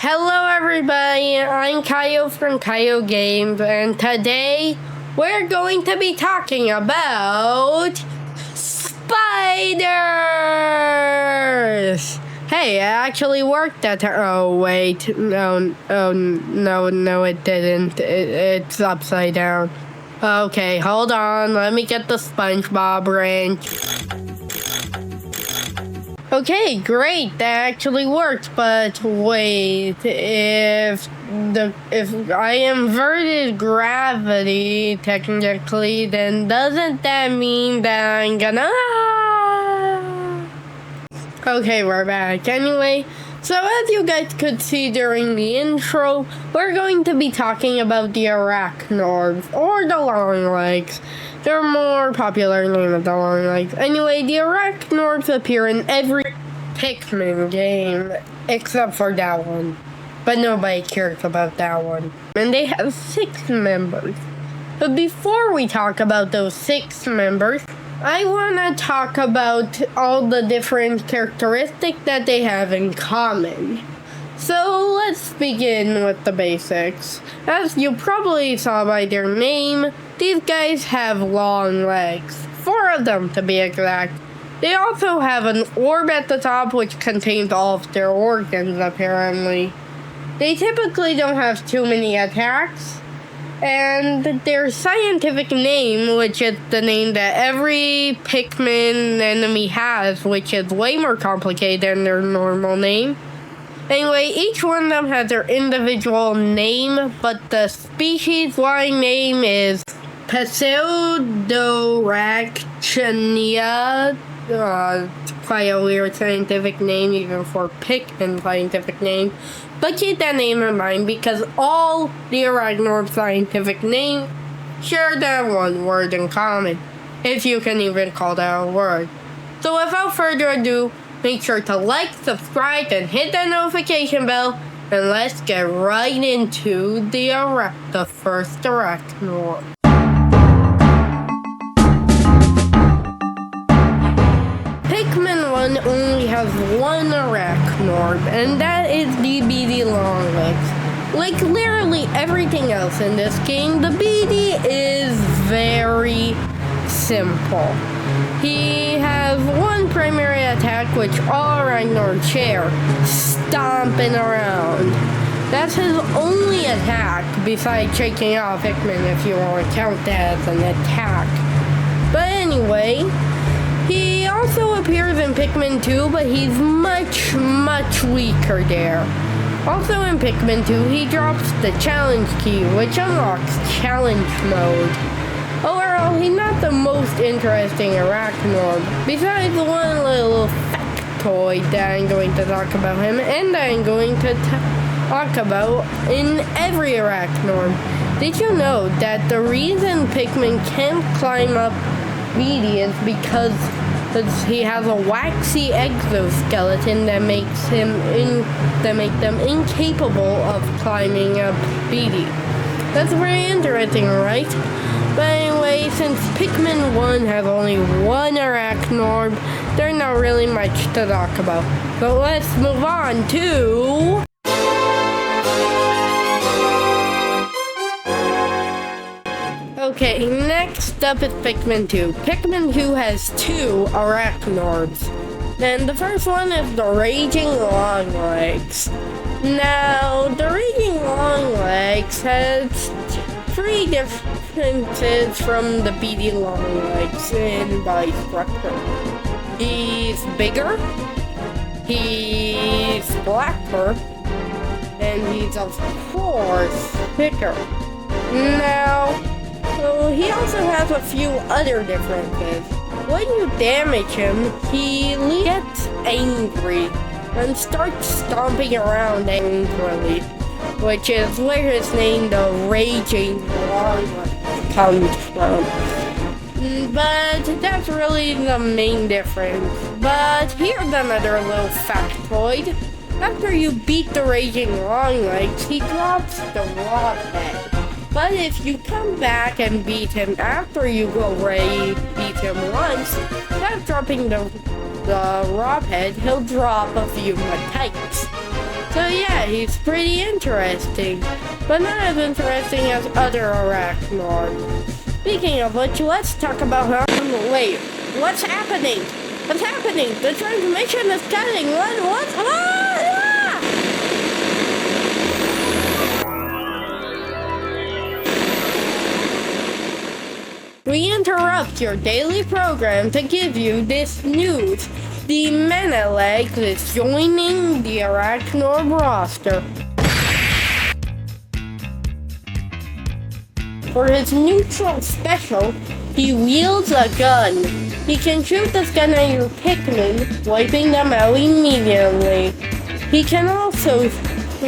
Hello everybody, I'm Caio from Caio Games, and today we're going to be talking about spiders! Hey, it actually worked that time. Oh wait, no, it didn't. It's upside down. Okay, hold on, let me get the SpongeBob wrench. Okay, great, that actually worked, but wait, if I inverted gravity, technically, then doesn't that mean that I'm gonna... Okay, we're back. Anyway, so as you guys could see during the intro, we're going to be talking about the ARACNORBs, or the long legs. They're more popular name of the long legs. Anyway, the ARACNORBs appear in every PIKMIN game, except for that one. But nobody cares about that one. And they have 6 members. But before we talk about those 6 members, I want to talk about all the different characteristics that they have in common. So let's begin with the basics. As you probably saw by their name, these guys have long legs. 4 of them to be exact. They also have an orb at the top which contains all of their organs apparently. They typically don't have too many attacks. And their scientific name, which is the name that every PIKMIN enemy has, which is way more complicated than their normal name. Anyway, each one of them has their individual name, but the species-wide name is Pseudoracnia. Quite a weird scientific name, even for PIKMIN scientific name. But keep that name in mind because all the ARACNORB scientific names share that one word in common, if you can even call that a word. So without further ado, make sure to like, subscribe, and hit that notification bell, and let's get right into the first ARACNORB. PIKMIN 1 only has one ARACNORB, and that is the BD Longlegs. Like literally everything else in this game, the BD is very simple. He has one primary attack which all ARACNORB share, stomping around. That's his only attack besides shaking off PIKMIN, if you want to count that as an attack. But anyway, he also appears in PIKMIN 2, but he's much weaker there. Also in PIKMIN 2, he drops the challenge key, which unlocks challenge mode. Overall, he's not the most interesting ARACNORB, besides the one little factoid that I'm going to talk about him, and I'm going to talk about in every ARACNORB. Did you know that the reason PIKMIN can't climb up BD is because he has a waxy exoskeleton that makes them incapable of climbing up BD. That's very interesting, right? But anyway, since PIKMIN 1 has only one ARACNORB, there's not really much to talk about. So let's move on to... Okay, next up is PIKMIN 2. PIKMIN 2 has 2 ARACNORBs. And the first one is the Raging Longlegs. Now, the Raging Longlegs has 3 differences from the BD Longlegs in body structure. He's bigger, he's blacker, and he's of course thicker. Now, so he also has a few other differences. When you damage him, he gets angry and starts stomping around angrily, which is where his name, the Raging Longlegs, comes from. But that's really the main difference. But here's another little factoid. After you beat the Raging Longlegs, he drops the Rod Head. But if you come back and beat him after you already beat him once, instead of dropping the Rob head, he'll drop a few more types. So yeah, he's pretty interesting, but not as interesting as other ARACNORB. Speaking of which, let's talk about wait, what's happening? What's happening? The transmission is cutting. What? Ah! We interrupt your daily program to give you this news. The Menelec is joining the ARACNORB roster. For his neutral special, he wields a gun. He can shoot this gun at your Pikmin, wiping them out immediately. He can also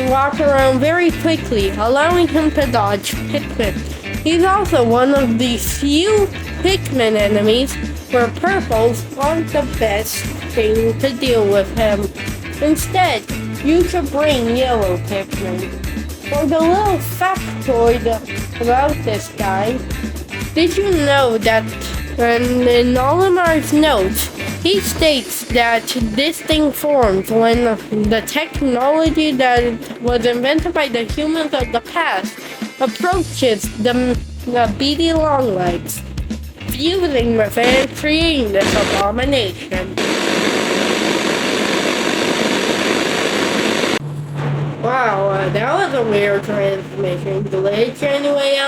walk around very quickly, allowing him to dodge Pikmin. He's also one of the few Pikmin enemies where purples aren't the best thing to deal with him. Instead, you should bring yellow Pikmin. For the little factoid about this guy, did you know that in Olimar's notes, he states that this thing formed when the technology that was invented by the humans of the past approaches the beady longlegs, fusing with it and creating this abomination. Wow, that was a weird transmission glitch. Anyway,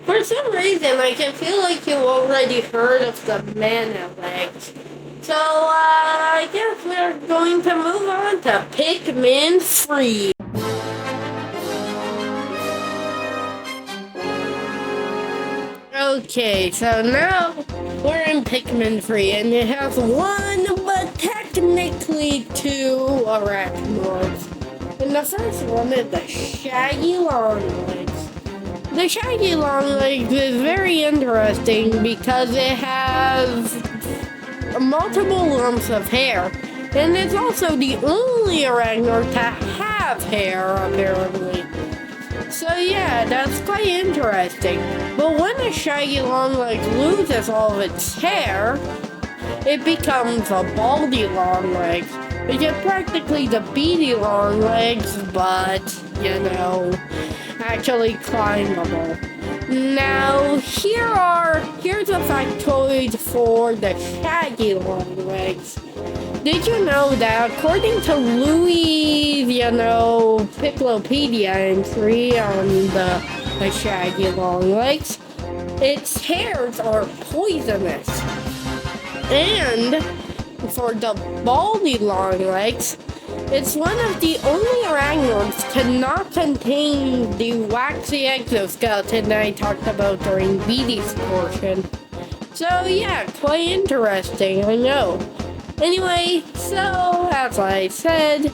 for some reason, I can feel like you already heard of the Menelec. So, I guess we're going to move on to Pikmin 3. Okay, so now we're in Pikmin 3, and it has one, but technically two ARACNORBs. And the first one is the Shaggy Longlegs. The Shaggy Longlegs is very interesting because it has multiple lumps of hair, and it's also the only ARACNORB to have hair, apparently. So yeah, that's quite interesting. But when a Shaggy Longlegs loses all of its hair, it becomes a baldy Longlegs, which is practically the beady Longlegs, but, actually climbable. Now, here's a factoid for the Shaggy Longlegs. Did you know that according to Louis, Piclopedia entry on the Shaggy Longlegs, its hairs are poisonous. And for the baldy Longlegs, it's one of the only ARACNORBs to not contain the waxy exoskeleton that I talked about during Beatty's portion. So yeah, quite interesting, I know. Anyway, so as I said,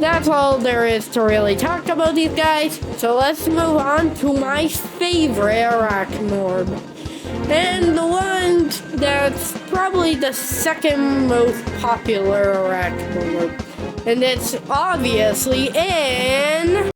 that's all there is to really talk about these guys. So let's move on to my favorite ARACNORB. And the one that's probably the second most popular ARACNORB. And it's obviously in...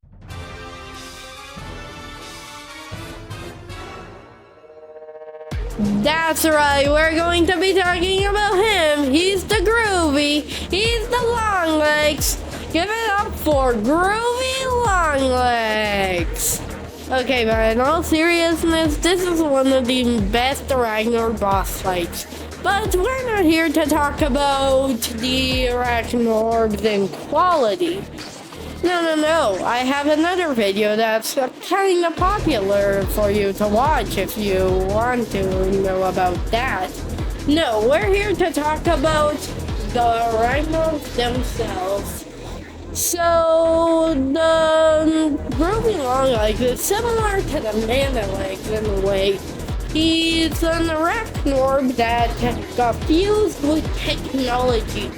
That's right, we're going to be talking about him. He's the Groovy. He's the Longlegs. Give it up for Groovy Longlegs. Okay, but in all seriousness, this is one of the best ARACNORB boss fights. But we're not here to talk about the ARACNORBs in quality. No. I have another video that's kind of popular for you to watch if you want to know about that. No, we're here to talk about the ARACNORBs themselves. So, the Groovy Longlegs is similar to the Menelecs in a way. He's an ARACNORB that got fused with technology,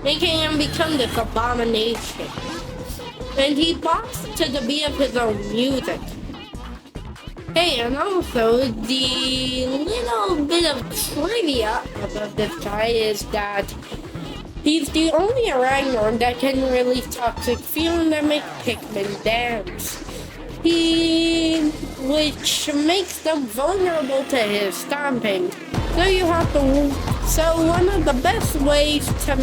making him become this abomination. And he bops to the beat of his own music. Hey, and also, the little bit of trivia about this guy is that he's the only ARACNORB that can release toxic fumes that make Pikmin dance. Which makes them vulnerable to his stomping. So you have to. So one of the best ways to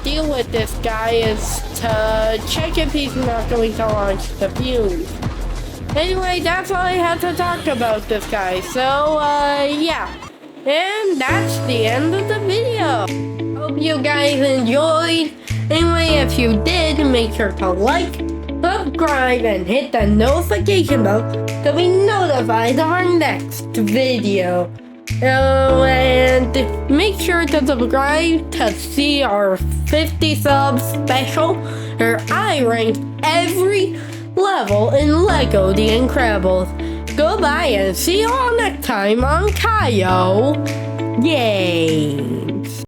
deal with this guy is to check if he's not going to launch the fuse. Anyway, that's all I had to talk about this guy. So yeah, and that's the end of the video. Hope you guys enjoyed. Anyway, if you did, make sure to like, subscribe, and hit the notification bell to be notified of our next video. Oh, and make sure to subscribe to see our 50 subs special, where I rank every level in Lego The Incredibles. Goodbye and see you all next time on Caio. Yay!